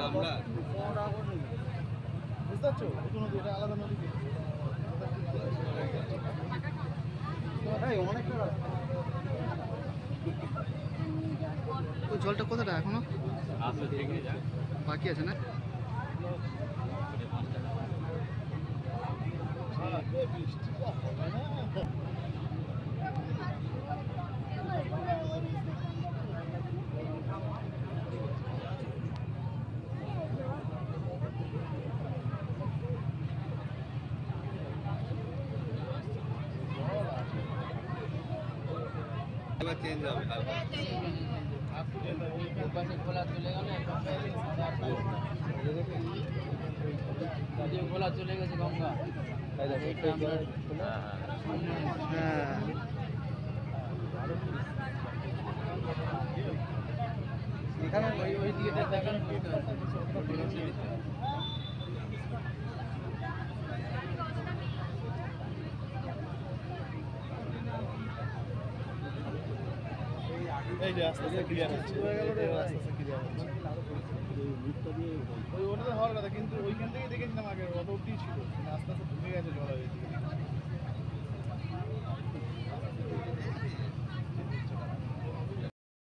আমরা বুঝতে পারছো? নদী, এটা আলাদা নদী। অনেকটা ওই জলটা কতটা এখনো বাকি আছে না? চেঞ্জ হবে খোলা চলে গেল, খোলা চলে গেছে গঙ্গা। হ্যাঁ এখানে ওই দিকে দেখেন এই যে আস্তে আস্তে ক্লিয়ার হচ্ছে, আস্তে আস্তে ক্লিয়ার হচ্ছে। ওই ওটাতে হওয়ার কথা, কিন্তু ওইখান থেকেই দেখেছিলাম আগে অত অব্দি ছিল, আস্তে আস্তে ঢুকে গেছে জল।